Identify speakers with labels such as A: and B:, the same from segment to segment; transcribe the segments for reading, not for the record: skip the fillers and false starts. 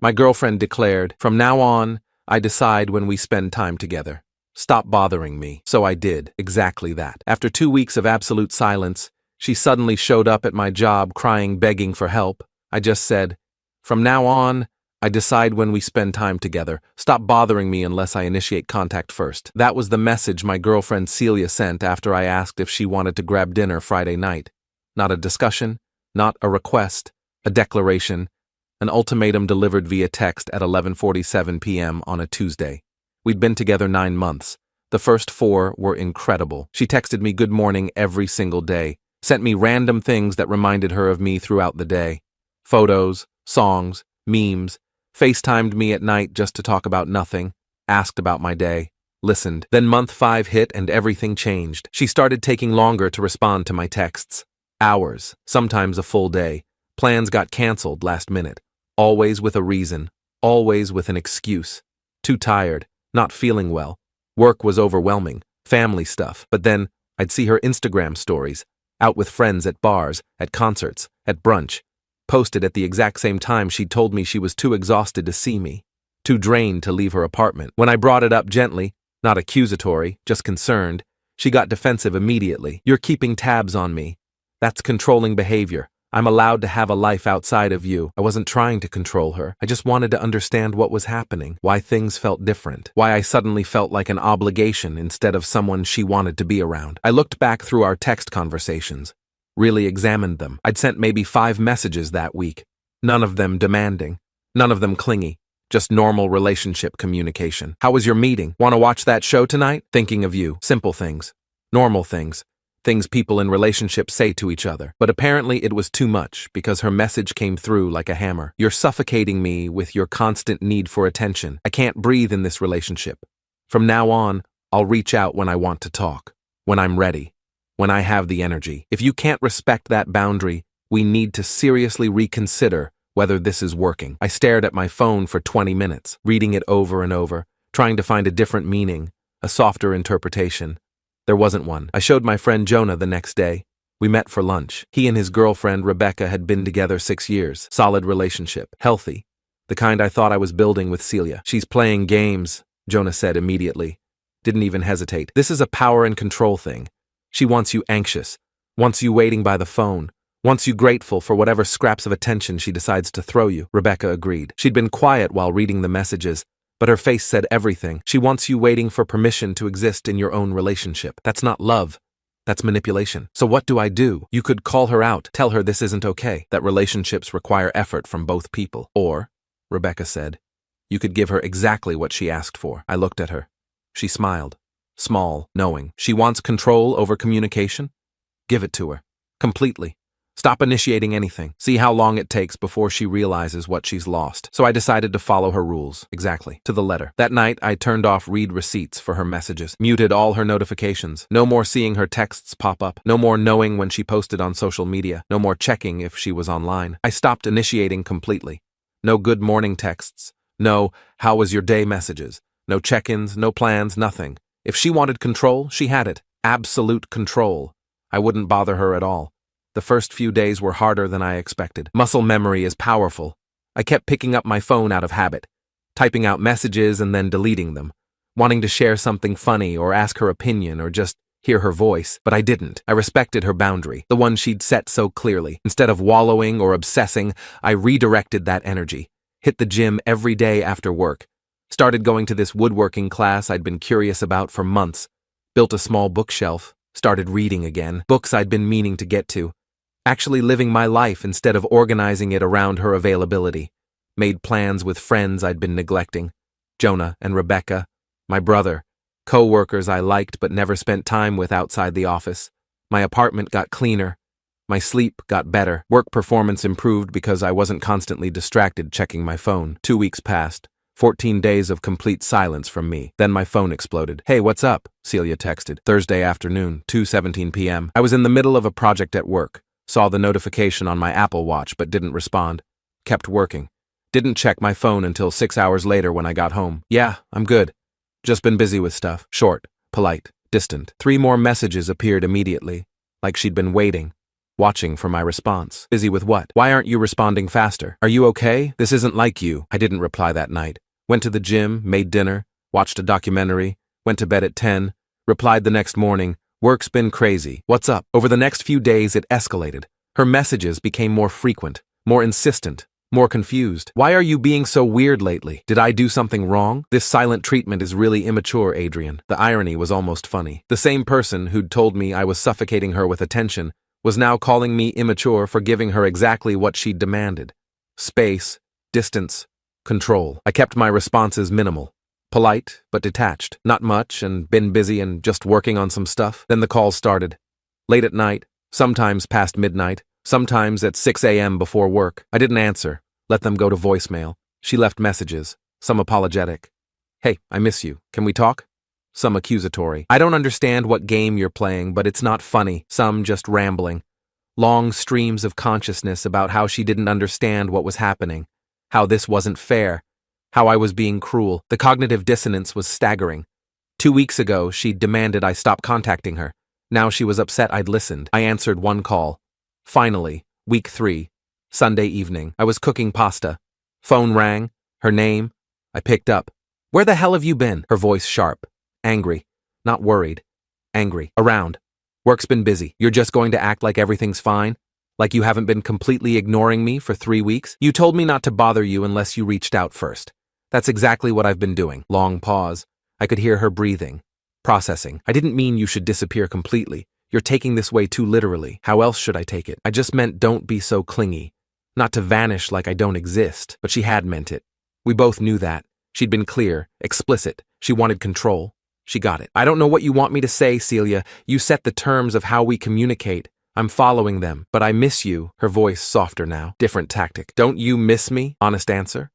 A: My girlfriend declared, "From now on, I decide when we spend time together. Stop bothering me." So I did exactly that. After 2 weeks of absolute silence, she suddenly showed up at my job crying, begging for help. I just said, "From now on, I decide when we spend time together. Stop bothering me unless I initiate contact first." That was the message my girlfriend Celia sent after I asked if she wanted to grab dinner Friday night. Not a discussion, not a request, a declaration, an ultimatum delivered via text at 11:47 p.m. on a Tuesday. We'd been together 9 months. The first 4 were incredible. She texted me good morning every single day, sent me random things that reminded her of me throughout the day. Photos, songs, memes, FaceTimed me at night just to talk about nothing, asked about my day, listened. Then month 5 hit and everything changed. She started taking longer to respond to my texts. Hours, sometimes a full day. Plans got canceled last minute. Always with a reason, always with an excuse. Too tired, not feeling well. Work was overwhelming, family stuff. But then I'd see her Instagram stories, out with friends at bars, at concerts, at brunch. Posted at the exact same time she'd told me she was too exhausted to see me, too drained to leave her apartment. When I brought it up gently, not accusatory, just concerned, she got defensive immediately. "You're keeping tabs on me. That's controlling behavior. I'm allowed to have a life outside of you." I wasn't trying to control her. I just wanted to understand what was happening, why things felt different, why I suddenly felt like an obligation instead of someone she wanted to be around. I looked back through our text conversations, really examined them. I'd sent maybe 5 messages that week, none of them demanding, none of them clingy, just normal relationship communication. "How was your meeting? Want to watch that show tonight? Thinking of you." Simple things, normal things. Things people in relationships say to each other. But apparently it was too much because her message came through like a hammer. "You're suffocating me with your constant need for attention. I can't breathe in this relationship. From now on, I'll reach out when I want to talk, when I'm ready, when I have the energy. If you can't respect that boundary, we need to seriously reconsider whether this is working." I stared at my phone for 20 minutes, reading it over and over, trying to find a different meaning, a softer interpretation. There wasn't one. I showed my friend Jonah the next day. We met for lunch. He and his girlfriend Rebecca had been together 6 years. Solid relationship. Healthy. The kind I thought I was building with Celia. "She's playing games," Jonah said immediately. Didn't even hesitate. "This is a power and control thing. She wants you anxious, wants you waiting by the phone, wants you grateful for whatever scraps of attention she decides to throw you." Rebecca agreed. She'd been quiet while reading the messages, but her face said everything. "She wants you waiting for permission to exist in your own relationship. That's not love. That's manipulation." "So what do I do?" "You could call her out, tell her this isn't okay, that relationships require effort from both people. Or," Rebecca said, "you could give her exactly what she asked for." I looked at her. She smiled. Small, knowing. She wants control over communication? Give it to her. Completely. Stop initiating anything. See how long it takes before she realizes what she's lost. So I decided to follow her rules, exactly, to the letter. That night, I turned off read receipts for her messages, muted all her notifications. No more seeing her texts pop up. No more knowing when she posted on social media. No more checking if she was online. I stopped initiating completely. No good morning texts. No "how was your day" messages. No check-ins, no plans, nothing. If she wanted control, she had it. Absolute control. I wouldn't bother her at all. The first few days were harder than I expected. Muscle memory is powerful. I kept picking up my phone out of habit, typing out messages and then deleting them, wanting to share something funny or ask her opinion or just hear her voice, but I didn't. I respected her boundary, the one she'd set so clearly. Instead of wallowing or obsessing, I redirected that energy. Hit the gym every day after work. Started going to this woodworking class I'd been curious about for months. Built a small bookshelf. Started reading again. Books I'd been meaning to get to. Actually living my life instead of organizing it around her availability. Made plans with friends I'd been neglecting. Jonah and Rebecca, my brother, co-workers I liked but never spent time with outside the office. My apartment got cleaner. My sleep got better. Work performance improved because I wasn't constantly distracted checking my phone. 2 weeks passed. 14 days of complete silence from me. Then my phone exploded. "Hey, what's up?" Celia texted. Thursday afternoon, 2:17 p.m. I was in the middle of a project at work. Saw the notification on my Apple Watch but didn't respond. Kept working. Didn't check my phone until 6 hours later when I got home. "Yeah, I'm good. Just been busy with stuff." Short, polite, distant. 3 more messages appeared immediately, like she'd been waiting. watching for my response. Busy with what? Why aren't you responding faster? Are you okay? This isn't like you. I didn't reply that night. Went to the gym, made dinner, watched a documentary, went to bed at 10, replied the next morning, work's been crazy. What's up? Over the next few days, it escalated. Her messages became more frequent, more insistent, more confused. Why are you being so weird lately? Did I do something wrong? This silent treatment is really immature, Adrian. The irony was almost funny. The same person who'd told me I was suffocating her with attention was now calling me immature for giving her exactly what she'd demanded. Space, distance, control. I kept my responses minimal. Polite, but detached. Not much, and been busy and just working on some stuff. Then the calls started. Late at night, sometimes past midnight, sometimes at 6 a.m. before work. I didn't answer. Let them go to voicemail. She left messages, some apologetic. Hey, I miss you. Can we talk? Some accusatory. I don't understand what game you're playing, but it's not funny. Some just rambling. Long streams of consciousness about how she didn't understand what was happening, how this wasn't fair, how I was being cruel. The cognitive dissonance was staggering. 2 weeks ago, she demanded I stop contacting her. Now she was upset I'd listened. I answered one call. Finally, week 3, Sunday evening. I was cooking pasta. Phone rang. Her name. I picked up. Where the hell have you been? Her voice sharp. Angry. Not worried. Angry. Around. Work's been busy. You're just going to act like everything's fine? Like you haven't been completely ignoring me for 3 weeks? You told me not to bother you unless you reached out first. That's exactly what I've been doing. Long pause. I could hear her breathing. Processing. I didn't mean you should disappear completely. You're taking this way too literally. How else should I take it? I just meant don't be so clingy. Not to vanish like I don't exist, but she had meant it. We both knew that. She'd been clear, explicit. She wanted control. She got it. I don't know what you want me to say, Celia. You set the terms of how we communicate. I'm following them, but I miss you. Her voice softer now. Different tactic. Don't you miss me? Honest answer.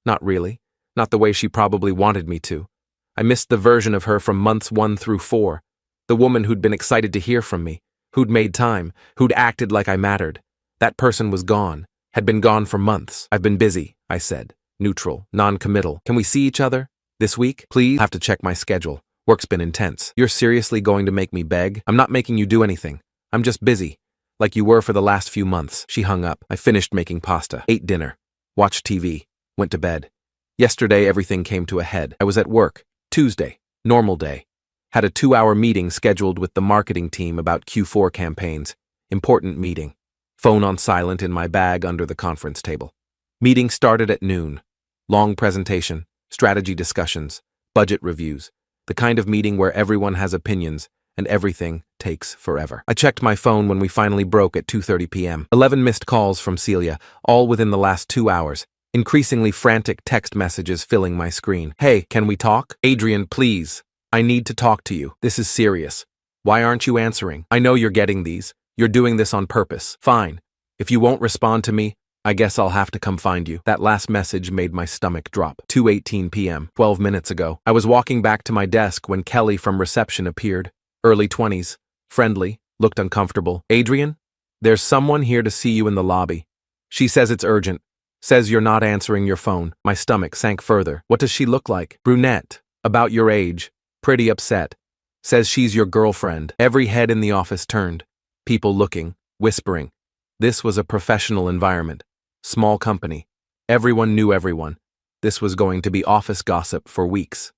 A: Not really. Not the way she probably wanted me to. I missed the version of her from months 1 through 4. The woman who'd been excited to hear from me, who'd made time, who'd acted like I mattered. That person was gone, had been gone for months. I've been busy, I said, neutral, non-committal. Can we see each other? This week? Please? Have to check my schedule. Work's been intense. You're seriously going to make me beg? I'm not making you do anything. I'm just busy, like you were for the last few months. She hung up. I finished making pasta, ate dinner, watched TV, went to bed. Yesterday, everything came to a head. I was at work. Tuesday, normal day. Had a 2-hour meeting scheduled with the marketing team about Q4 campaigns. Important meeting. Phone on silent in my bag under the conference table. Meeting started at noon. Long presentation, strategy discussions, budget reviews. The kind of meeting where everyone has opinions and everything takes forever. I checked my phone when we finally broke at 2:30 p.m. 11 missed calls from Celia, all within the last 2 hours. Increasingly frantic text messages filling my screen. Hey, can we talk? Adrian, please. I need to talk to you. This is serious. Why aren't you answering? I know you're getting these. You're doing this on purpose. Fine. If you won't respond to me, I guess I'll have to come find you. That last message made my stomach drop. 2:18 p.m., 12 minutes ago. I was walking back to my desk when Kelly from reception appeared. Early 20s. Friendly. Looked uncomfortable. Adrian? There's someone here to see you in the lobby. She says it's urgent. Says you're not answering your phone. My stomach sank further. What does she look like? Brunette. About your age. Pretty upset. Says she's your girlfriend. Every head in the office turned. People looking, whispering. This was a professional environment. Small company. Everyone knew everyone. This was going to be office gossip for weeks.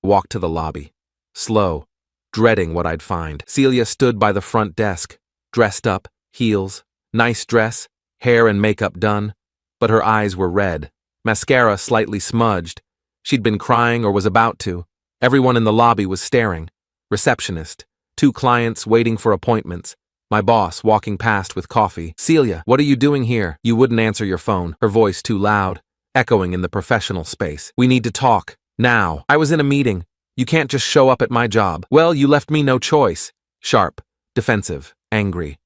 A: Walked to the lobby. Slow. Dreading what I'd find. Celia stood by the front desk. Dressed up, heels, nice dress, hair and makeup done. But her eyes were red. Mascara slightly smudged. She'd been crying or was about to. Everyone in the lobby was staring. Receptionist. 2 clients waiting for appointments. My boss walking past with coffee. Celia, what are you doing here? You wouldn't answer your phone. Her voice too loud, echoing in the professional space. We need to talk. Now. I was in a meeting. You can't just show up at my job. Well, you left me no choice. Sharp. Defensive. Angry.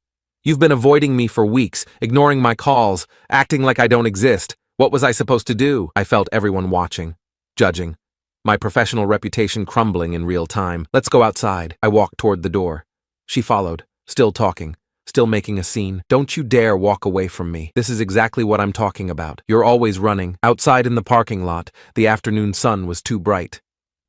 A: You've been avoiding me for weeks, ignoring my calls, acting like I don't exist. What was I supposed to do? I felt everyone watching. Judging. My professional reputation crumbling in real time. Let's go outside. I walked toward the door. She followed, still talking, still making a scene. Don't you dare walk away from me. This is exactly what I'm talking about. You're always running. Outside in the parking lot, the afternoon sun was too bright,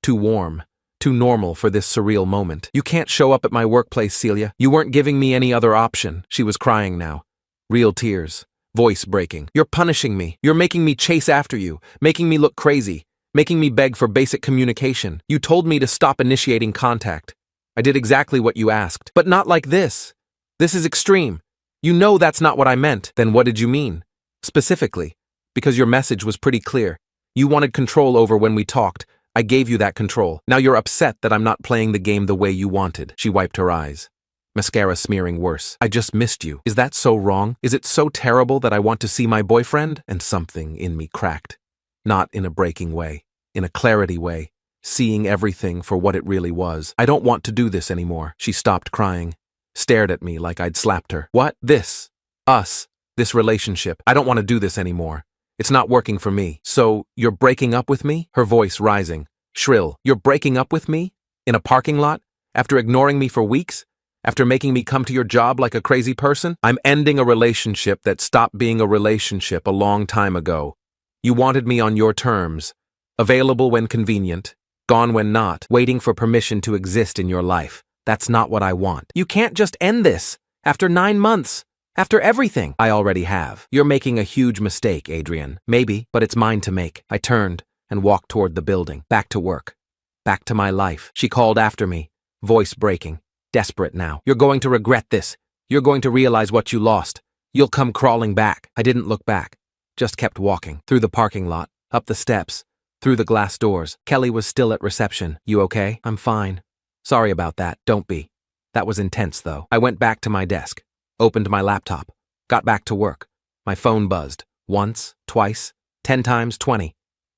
A: too warm, too normal for this surreal moment. You can't show up at my workplace, Celia. You weren't giving me any other option. She was crying now. Real tears. Voice breaking. You're punishing me. You're making me chase after you, making me look crazy, making me beg for basic communication. You told me to stop initiating contact. I did exactly what you asked, but not like this. This is extreme. You know that's not what I meant. Then what did you mean? Specifically, because your message was pretty clear. You wanted control over when we talked. I gave you that control. Now you're upset that I'm not playing the game the way you wanted. She wiped her eyes. Mascara smearing worse. I just missed you. Is that so wrong? Is it so terrible that I want to see my boyfriend? And something in me cracked. Not in a breaking way, in a clarity way, seeing everything for what it really was. I don't want to do this anymore. She stopped crying, stared at me like I'd slapped her. What? This? Us? This relationship? I don't want to do this anymore. It's not working for me. So, you're breaking up with me? Her voice rising, shrill. You're breaking up with me? In a parking lot? After ignoring me for weeks? After making me come to your job like a crazy person? I'm ending a relationship that stopped being a relationship a long time ago. You wanted me on your terms, available when convenient, gone when not, waiting for permission to exist in your life. That's not what I want. You can't just end this. After 9 months. After everything. I already have. You're making a huge mistake, Adrian. Maybe, but it's mine to make. I turned and walked toward the building. Back to work. Back to my life. She called after me, voice breaking. Desperate now. You're going to regret this. You're going to realize what you lost. You'll come crawling back. I didn't look back. Just kept walking. Through the parking lot. Up the steps. Through the glass doors. Kelly was still at reception. You okay? I'm fine. Sorry about that. Don't be. That was intense, though. I went back to my desk. Opened my laptop. Got back to work. My phone buzzed. Once, twice, 10 times, 20.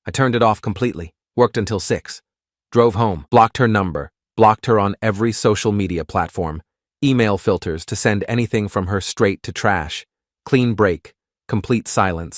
A: I turned it off completely. Worked until 6. Drove home. Blocked her number. Blocked her on every social media platform. Email filters to send anything from her straight to trash. Clean break. Complete silence.